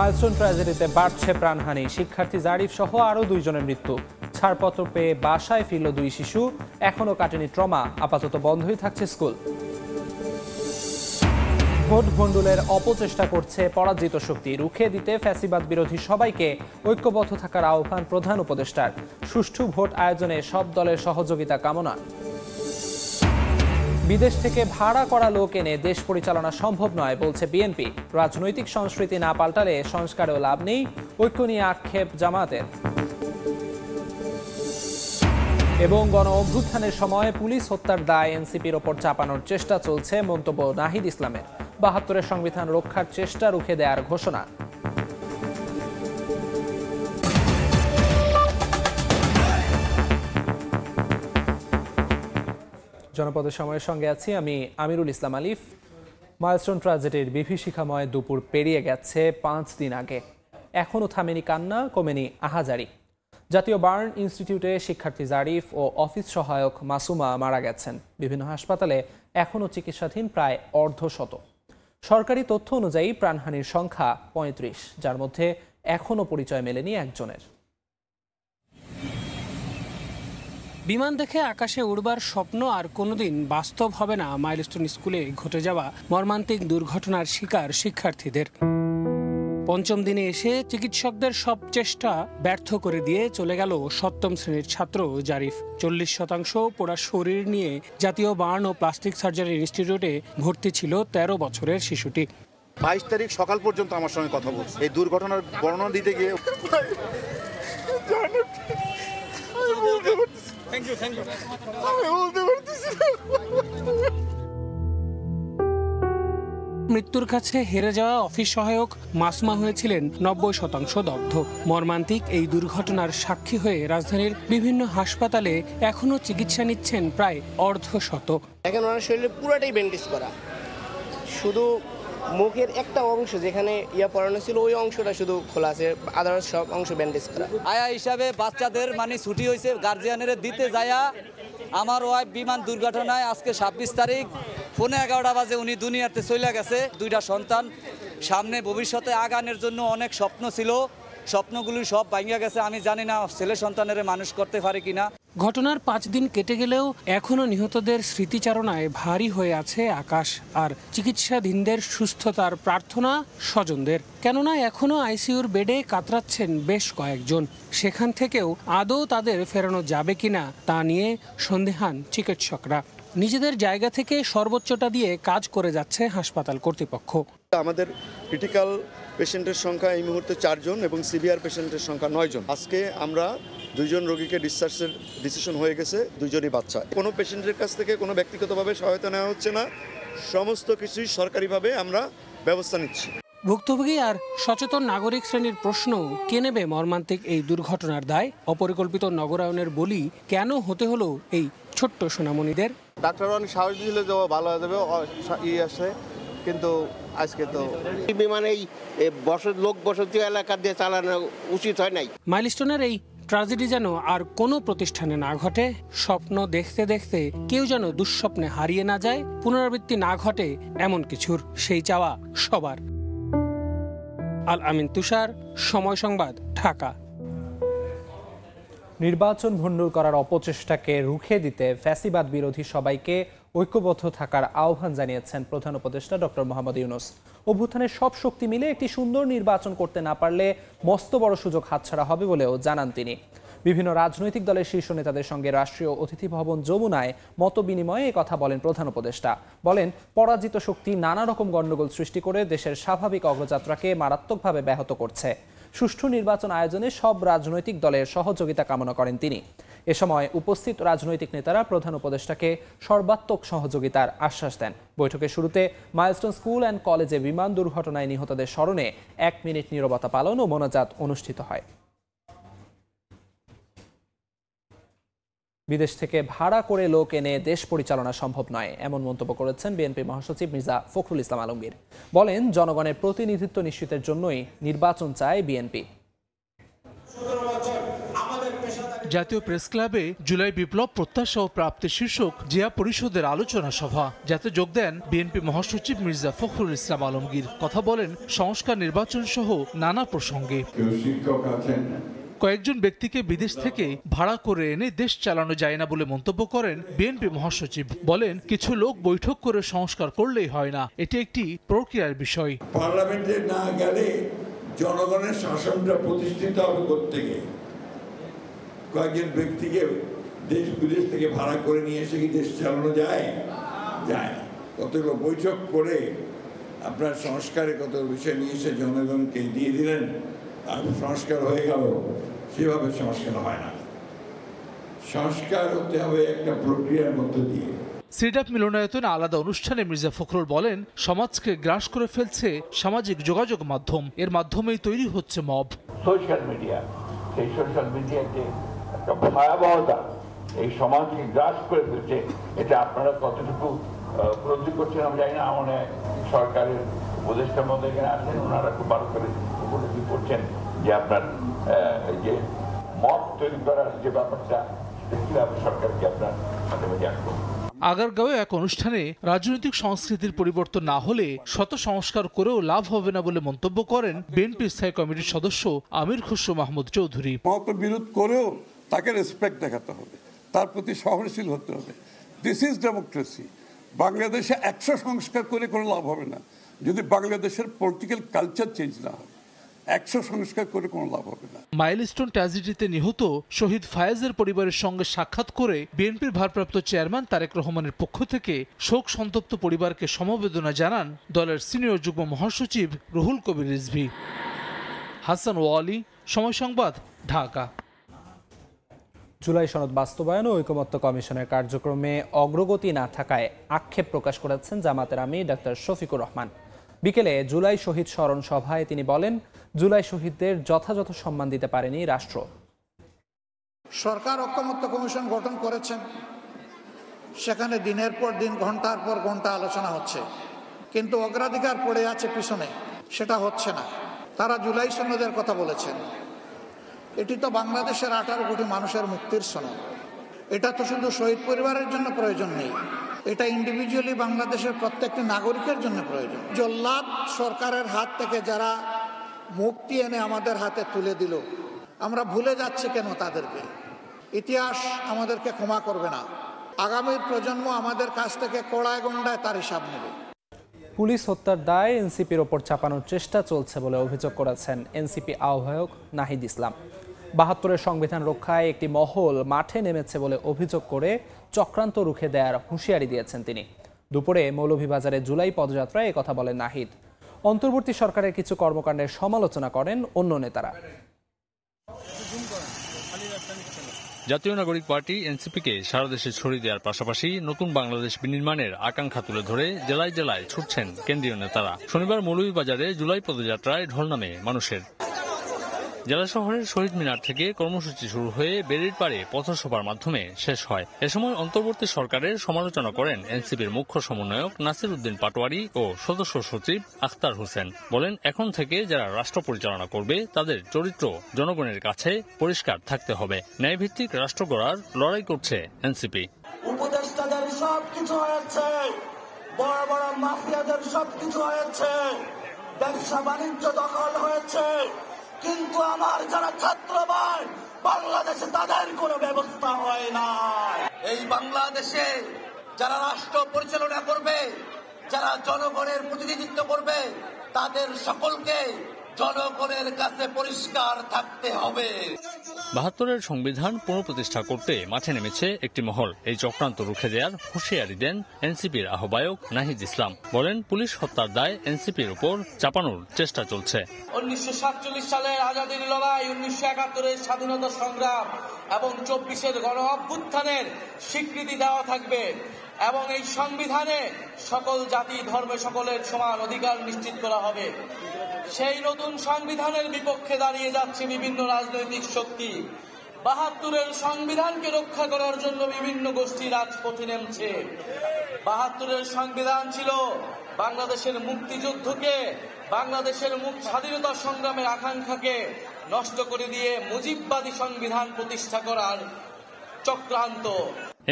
Milestone ট্র্যাজেডিতে বাড়ছে প্রাণহানি। শিক্ষার্থী জারিফ সহ আরও 2 জনের মৃত্যু। ছাড়পত্র পেয়ে বাসায় ফিরল 2 শিশু। এখনও কাটেনি ট্রমা। আপাতত বন্ধই থাকছে স্কুল। ভোট ভণ্ডুলের অপচেষ্টা করছে পরাজিত শক্তি। রুখে দিতে ফ্যাসিবাদ বিরোধী সবাইকে ঐক্যবদ্ধ থাকার আহ্বান প্রধান উপদেষ্টার। সুষ্ঠু ভোট আয়োজনে সব দলের সহযোগিতা কামনা। বিদেশ থেকে ভাড়া করা লোক এনে দেশ পরিচালনা সম্ভব নয় বলছে বিএনপি। রাজনৈতিক সংস্কৃতি না পাল্টালে সংস্কারেও লাভ নেই, ঐক্য নিয়ে আক্ষেপ জামায়াতের। এবং গণ অভ্যুত্থানের সময় পুলিশ হত্যার দায় এনসিপির ওপর চাপানোর চেষ্টা চলছে, মন্তব্য নাহিদ ইসলামের। ৭২-এর সংবিধান রক্ষার চেষ্টা রুখে দেওয়ার ঘোষণা। জনপদের সময়ের সঙ্গে আছি আমি আমিরুল ইসলাম আলিফ। মাইলস্টোন ট্র্যাজেডির বিভীষিকাময় দুপুর পেরিয়ে গেছে 5 দিন আগে। এখনও থামেনি কান্না, কমেনি আহাজারি। জাতীয় বার্ন ইনস্টিটিউটে শিক্ষার্থী জারিফ ও অফিস সহায়ক মাসুমা মারা গেছেন। বিভিন্ন হাসপাতালে এখনও চিকিৎসাধীন প্রায় অর্ধশত। সরকারি তথ্য অনুযায়ী প্রাণহানির সংখ্যা 35, যার মধ্যে এখনও পরিচয় মেলেনি একজনের। বিমান দেখে আকাশে উড়বার স্বপ্ন আর কোনোদিন বাস্তব হবে না মাইলস্টোন স্কুলে ঘটে যাওয়া মর্মান্তিক দুর্ঘটনার শিকার শিক্ষার্থীদের। 5ম দিনে এসে চিকিৎসকদের সব চেষ্টা ব্যর্থ করে দিয়ে চলে গেল 7ম শ্রেণীর ছাত্র জারিফ। 40% পোড়া শরীর নিয়ে জাতীয় বার্ন ও প্লাস্টিক সার্জারি ইনস্টিটিউটে ভর্তি ছিল 13 বছরের শিশুটি। 22 তারিখ সকাল পর্যন্ত আমার সঙ্গে কথা বলছে। এই দুর্ঘটনার বর্ণনা দিতে গিয়ে মৃত্যুর কাছে হেরে যাওয়া অফিস সহায়ক মাসুমা হয়েছিলেন 90% দগ্ধ। মর্মান্তিক এই দুর্ঘটনার সাক্ষী হয়ে রাজধানীর বিভিন্ন হাসপাতালে এখনও চিকিৎসা নিচ্ছেন প্রায় অর্ধশত। এখন ওনার শরীরে পুরোটাই ব্যান্ডেজ করা, শুধু মুখের একটা অংশ যেখানে পরানো ছিল ওই অংশটা শুধু খোলা আছে, আদারওয়াইজ সব অংশ ব্যান্ডেজ করা। আয়া হিসাবে বাচ্চাদের ছুটি হয়েছে, গার্জিয়ানের দিতে যায়া আমার ওয়াইফ বিমান দুর্ঘটনায় আজকে 26 তারিখ 11:15 বাজে উনি দুনিয়াতে চলে গেছে। 2টা সন্তান সামনে ভবিষ্যতে আগানোর জন্য অনেক স্বপ্ন ছিল, স্বপ্নগুলি সব ভাঙিয়া গেছে। আমি জানি না ছেলে সন্তানের মানুষ করতে পারে কিনা। ঘটনার 5 দিন কেটে গেলেও এখনও নিহতদের স্মৃতিচারণায় ভারী হয়ে আছে আকাশ, আর চিকিৎসাধীনদের সুস্থতার প্রার্থনা স্বজনদের। কেননা এখনও আইসিইউর বেডে কাতরাচ্ছেন বেশ কয়েকজন। সেখান থেকেও আদৌ তাদের ফেরানো যাবে কিনা তা নিয়ে সন্দেহান চিকিৎসকরা। নিজেদের জায়গা থেকে সর্বোচ্চটা দিয়ে কাজ করে যাচ্ছে হাসপাতাল কর্তৃপক্ষ। আমাদের ক্রিটিক্যাল পেশেন্টের সংখ্যা এই মুহূর্তে 4 জন এবং সিভিয়ার পেশেন্টের সংখ্যা 9 জন। আজকে আমরা 2 জন রোগীকে ডিসচার্জের ডিসিশন হয়ে গেছে, 2 জনই বাচ্চা। কোনো পেশেন্টের কাছ থেকে কোনো ব্যক্তিগতভাবে সহায়তা নেওয়া হচ্ছে না, সমস্ত কিছুই সরকারিভাবে আমরা ব্যবস্থা নিচ্ছি। ভুক্তভোগী আর সচেতন নাগরিক শ্রেণীর প্রশ্ন, কে নেবে মর্মান্তিক এই দুর্ঘটনার দায়? অপরিকল্পিত নগরায়নের বলি কেন হতে হলো এই ছোট্ট সোনামণিদের? ডাক্তার অনেক সাহস দিয়েছিল যে ভালো হয়ে যাবে, আসে, কিন্তু আজকে তো বিমানে লোক বসতি এলাকা দিয়ে চালানো উচিত হয় নাই। মাইলস্টোনের এই ট্র্যাজেডি যেন আর কোনো প্রতিষ্ঠানে না ঘটে। স্বপ্ন দেখতে দেখতে কেউ যেন দুঃস্বপ্নে হারিয়ে না যায়, পুনরাবৃত্তি না ঘটে এমন কিছুর, সেই চাওয়া সবার। আল আমিন তুষার, সময় সংবাদ, ঢাকা। নির্বাচন ভণ্ডুল করার অপচেষ্টাকে রুখে দিতে ফ্যাসিবাদ বিরোধী সবাইকে ঐক্যবদ্ধ থাকার আহ্বান জানিয়েছেন প্রধান উপদেষ্টা ডক্টর মোহাম্মদ ইউনূস। অভ্যুত্থানের সব শক্তি মিলে একটি সুন্দর নির্বাচন করতে না পারলে মস্ত বড় সুযোগ হাতছাড়া হবে বলেও জানান তিনি। বিভিন্ন রাজনৈতিক দলের শীর্ষ নেতাদের সঙ্গে রাষ্ট্রীয় অতিথি ভবন যমুনায় মত বিনিময়ে কথা বলেন প্রধান উপদেষ্টা। বলেন, পরাজিত শক্তি নানা রকম গণ্ডগোল সৃষ্টি করে দেশের স্বাভাবিক অগ্রযাত্রাকে মারাত্মকভাবে ব্যাহত করছে। সুষ্ঠু নির্বাচন আয়োজনে সব রাজনৈতিক দলের সহযোগিতা কামনা করেন তিনি। এ সময় উপস্থিত রাজনৈতিক নেতারা প্রধান উপদেষ্টাকে সর্বাত্মক সহযোগিতার আশ্বাস দেন। বৈঠকের শুরুতে মাইলস্টোন স্কুল অ্যান্ড কলেজে বিমান দুর্ঘটনায় নিহতদের স্মরণে 1 মিনিট নীরবতা পালন ও মোনাজাত অনুষ্ঠিত হয়। বিদেশ থেকে ভাড়া করে লোক এনে দেশ পরিচালনা সম্ভব নয়, এমন মন্তব্য করেছেন বিএনপি মহাসচিব মির্জা ফখরুল ইসলাম আলমগীর। বলেন, জনগণের প্রতিনিধিত্ব নিশ্চিতের জন্যই নির্বাচন চায় বিএনপি। জাতীয় প্রেস ক্লাবে জুলাই বিপ্লব প্রত্যাশা ও প্রাপ্তি শীর্ষক জিয়া পরিষদের আলোচনা সভা, যাতে যোগ দেন বিএনপি মহাসচিব মির্জা ফখরুল ইসলাম আলমগীর। কথা বলেন সংস্কার, নির্বাচন সহ নানা প্রসঙ্গে। কয়েকজন ব্যক্তিকে বিদেশ থেকে ভাড়া করে এনে দেশ চালানো যায় না বলে মন্তব্য করেন বিএনপি মহাসচিব। বলেন, কিছু লোক বৈঠক করে সংস্কার করলেই হয় না, এটি একটি প্রক্রিয়ার বিষয়। পার্লামেন্টে না গেলে জনগণের শাসনটা প্রতিষ্ঠিত হবে কোত্থেকে? কয়েকজন ব্যক্তিকে দেশ বিদেশ থেকে ভাড়া করে নিয়ে এসে কি দেশ চালানো যায়? যায় না। কতগুলো বৈঠক করে আপনার সংস্কারে কত বিষয় নিয়ে এসে জনগণকে দিয়ে দিলেন আর সংস্কার হয়ে গেল, সেভাবে সংস্কার হয় না। সংস্কার হতে হবে একটা প্রক্রিয়ার মধ্য দিয়ে। সিডাপ মিলনায়তনে আলাদা অনুষ্ঠানে মির্জা ফখরুল বলেন, সমাজকে গ্রাস করে ফেলছে সামাজিক যোগাযোগ মাধ্যম, এর মাধ্যমেই তৈরি হচ্ছে মব। সোশ্যাল মিডিয়া, সেই সোশ্যাল মিডিয়াতে একটা ভয়াবহতা এই সমাজকে গ্রাস করে ফেলছে। এটা আপনারা কতটুকু উপলব্ধি করছেন আমি জানি না। আমাদের সরকারের উপদেষ্টার মধ্যে এখানে আছেন, ওনারা খুব ভালো করে উপলব্ধি করছেন যে আপনার যে মত তৈরি করার যে ব্যাপারটা, কিভাবে সরকারকে আপনার মাধ্যমে জানবো। আগারগাঁওয়ে এক অনুষ্ঠানে রাজনৈতিক সংস্কৃতির পরিবর্তন না হলে শত সংস্কার করেও লাভ হবে না বলে মন্তব্য করেন বিএনপি স্থায়ী কমিটির সদস্য আমির খসরু মাহমুদ চৌধুরী। মত বিরোধ করেও তাকে রেসপেক্ট দেখাতে হবে, তার প্রতি সহনশীল হতে হবে। This is democracy. বাংলাদেশে 100 সংস্কার করে কোনো লাভ হবে না যদি বাংলাদেশের পলিটিক্যাল কালচার চেঞ্জ না হয়। 100 সংস্কার করে কোনো লাভ হবে না। মাইলস্টোন ট্র্যাজেডিতে নিহত শহীদ ফায়েজের পরিবারের সঙ্গে সাক্ষাৎ করে বিএনপির ভারপ্রাপ্ত চেয়ারম্যান তারেক রহমানের পক্ষ থেকে শোক সন্তপ্ত পরিবারকে সমবেদনা জানান দলের সিনিয়র যুগ্ম মহাসচিব রুহুল কবির রিজভী। হাসান ওয়ালি, সময় সংবাদ, ঢাকা। জুলাই সনদ বাস্তবায়ন ও ঐকমত্য কমিশনের কার্যক্রমে অগ্রগতি না থাকায় আক্ষেপ প্রকাশ করেছেন জামাতের আমির ডাক্তার শফিকুর রহমান। বিকেলে জুলাই শহীদ স্মরণ সভায় তিনি বলেন, জুলাই শহীদদের যথাযথ সম্মান দিতে পারেনি রাষ্ট্র। সরকার ঐকমত্য কমিশন গঠন করেছেন, সেখানে দিনের পর দিন, ঘন্টার পর ঘন্টা আলোচনা হচ্ছে, কিন্তু অগ্রাধিকার পড়ে আছে পিছনে, সেটা হচ্ছে না। তারা জুলাই সনদের কথা বলেছেন। এটি তো বাংলাদেশের 18 কোটি মানুষের মুক্তির সনদ। এটা তো শুধু শহীদ পরিবারের জন্য প্রয়োজন নেই, এটা ইন্ডিভিজুয়ালি বাংলাদেশের প্রত্যেকটি নাগরিকের জন্য প্রয়োজন। জল্লাদ সরকারের হাত থেকে যারা মুক্তি এনে আমাদের হাতে তুলে দিল, আমরা ভুলে যাচ্ছি কেন তাদেরকে? ইতিহাস আমাদেরকে ক্ষমা করবে না। আগামীর প্রজন্ম আমাদের কাছ থেকে কড়ায় গন্ডায় তার হিসাব নেবে। পুলিশ হত্যার দায় এনসিপির ওপর চাপানোর চেষ্টা চলছে বলে অভিযোগ করেছেন এনসিপি আহ্বায়ক নাহিদ ইসলাম। ৭২-এর সংবিধান রক্ষায় একটি মহল মাঠে নেমেছে বলে অভিযোগ করে চক্রান্ত রুখে দেওয়ার হুঁশিয়ারি দিয়েছেন তিনি। দুপুরে মৌলভীবাজারে জুলাই পদযাত্রায় একথা বলেন নাহিদ। অন্তর্বর্তী সরকারের কিছু কর্মকাণ্ডের সমালোচনা করেন অন্য নেতারা। জাতীয় নাগরিক পার্টি এনসিপিকে সারা দেশে ছড়িয়ে দেওয়ার পাশাপাশি নতুন বাংলাদেশ বিনির্মাণের আকাঙ্ক্ষা তুলে ধরে জেলায় জেলায় ছুটছেন কেন্দ্রীয় নেতারা। শনিবার মৌলভীবাজারে জুলাই পদযাত্রায় ঢল নামে মানুষের। জেলা শহরের শহীদ মিনার থেকে কর্মসূচি শুরু হয়ে বেরির পাড়ে পথসভার মাধ্যমে শেষ হয়। এ সময় অন্তর্বর্তী সরকারের সমালোচনা করেন এনসিপির মুখ্য সমন্বয়ক নাসির উদ্দিন পাটোয়ারি ও সদস্য সচিব আখতার হোসেন। বলেন, এখন থেকে যারা রাষ্ট্র পরিচালনা করবে তাদের চরিত্র জনগণের কাছে পরিষ্কার থাকতে হবে। ন্যায়ভিত্তিক রাষ্ট্র গড়ার লড়াই করছে এনসিপি। উপদেষ্টাদের সবকিছু হয়েছে, বড় বড় মাফিয়াদের সবকিছু হয়েছে, ব্যবসা বাণিজ্য দখল হয়েছে, কিন্তু আমার যারা ছাত্র ভাই বাংলাদেশে তাদের কোনো ব্যবস্থা হয় না। এই বাংলাদেশে যারা রাষ্ট্র পরিচালনা করবে, যারা জনগণের প্রতিনিধিত্ব করবে, তাদের সকলকে জনগণের কাছে পরিষ্কার থাকতে হবে। ৭২-এর সংবিধান পুনঃপ্রতিষ্ঠা করতে মাঠে নেমেছে একটি মহল। এই চক্রান্ত রুখে দেওয়ার হুঁশিয়ারি দেন এনসিপির আহ্বায়ক নাহিদ ইসলাম। বলেন, পুলিশ হত্যার দায় এনসিপির উপর চাপানোর চেষ্টা চলছে। 1947 সালের আজাদীর লড়াই, 1971-এর স্বাধীনতা সংগ্রাম এবং 24-এর গণ অভ্যুত্থানের স্বীকৃতি দেওয়া থাকবে এবং এই সংবিধানে সকল জাতি ধর্মে সকলের সমান অধিকার নিশ্চিত করা হবে। সেই নতুন সংবিধানের বিপক্ষে দাঁড়িয়ে যাচ্ছে বিভিন্ন রাজনৈতিক শক্তি। ৭২-এর সংবিধানকে রক্ষা করার জন্য বিভিন্ন গোষ্ঠী রাজপথে নেমছে। ৭২-এর সংবিধান ছিল বাংলাদেশের মুক্তিযুদ্ধকে, বাংলাদেশের স্বাধীনতা সংগ্রামের আকাঙ্ক্ষাকে নষ্ট করে দিয়ে মুজিববাদী সংবিধান প্রতিষ্ঠা করার চক্রান্ত।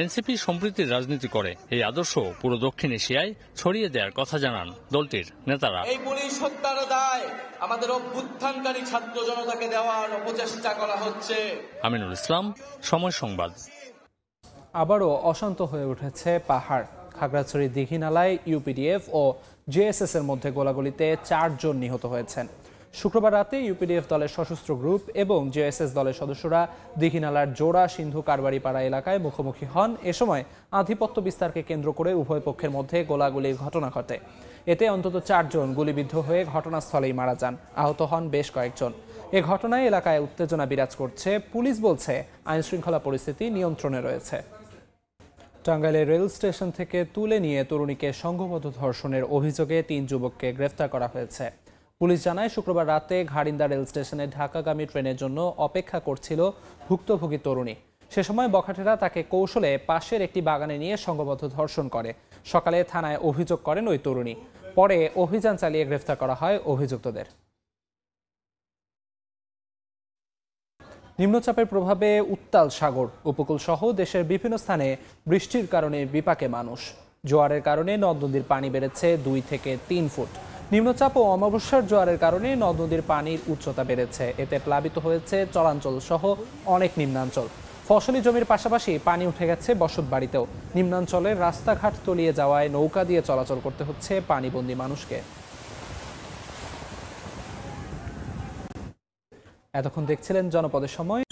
এনসিপি সম্প্রীতির রাজনীতি করে, এই আদর্শ পুরো দক্ষিণ এশিয়ায় ছড়িয়ে দেওয়ার কথা জানান দলটির নেতারা। এই পুলিশ হত্যার দায় আমাদের অভ্যুত্থানকারী ছাত্র জনতাকে দেওয়ার অপচেষ্টা করা হচ্ছে। আমিনুল ইসলাম, সময় সংবাদ। আবারও অশান্ত হয়ে উঠেছে পাহাড়। খাগড়াছড়ি দীঘিনালায় ইউপিডিএফ ও জেএসএস এর মধ্যে গোলাগুলিতে 4 জন নিহত হয়েছেন। শুক্রবার রাতে ইউপিডিএফ দলের সশস্ত্র গ্রুপ এবং জেএসএস দলের সদস্যরা দীঘিনালার জোড়া সিন্ধু কারবারিপাড়া এলাকায় মুখোমুখি হন। এ সময় আধিপত্য বিস্তারকে কেন্দ্র করে উভয় পক্ষের মধ্যে গোলাগুলির ঘটনা ঘটে। এতে অন্তত 4 জন গুলিবিদ্ধ হয়ে ঘটনাস্থলেই মারা যান। আহত হন বেশ কয়েকজন। এ ঘটনায় এলাকায় উত্তেজনা বিরাজ করছে। পুলিশ বলছে আইনশৃঙ্খলা পরিস্থিতি নিয়ন্ত্রণে রয়েছে। টাঙ্গাইলের রেল স্টেশন থেকে তুলে নিয়ে তরুণীকে সংঘবদ্ধ ধর্ষণের অভিযোগে 3 যুবককে গ্রেফতার করা হয়েছে। পুলিশ জানায় শুক্রবার রাতে ঘাড়িন্দা রেল স্টেশনে ঢাকাগামী ট্রেনের জন্য অপেক্ষা করছিল ভুক্তভোগী তরুণী। সে সময় বখাটেরা তাকে কৌশলে পাশের একটি বাগানে নিয়ে সংঘবদ্ধ ধর্ষণ করে। সকালে থানায় অভিযোগ করেন ওই তরুণী। পরে অভিযান চালিয়ে গ্রেফতার করা হয় অভিযুক্তদের। নিম্নচাপের প্রভাবে উত্তাল সাগর, উপকূল সহ দেশের বিভিন্ন স্থানে বৃষ্টির কারণে বিপাকে মানুষ। জোয়ারের কারণে নদ নদীর পানি বেড়েছে 2 থেকে 3 ফুট। নিম্নচাপ ও অমাবস্যার জোয়ারের কারণে নদ নদীর পানির উচ্চতা বেড়েছে। এতে প্লাবিত হয়েছে চরাঞ্চল সহ অনেক নিম্নাঞ্চল। ফসলি জমির পাশাপাশি পানি উঠে গেছে বসতবাড়িতেও। নিম্নাঞ্চলের রাস্তাঘাট তলিয়ে যাওয়ায় নৌকা দিয়ে চলাচল করতে হচ্ছে পানিবন্দী মানুষকে। এতক্ষণ দেখছিলেন জনপদের সময়।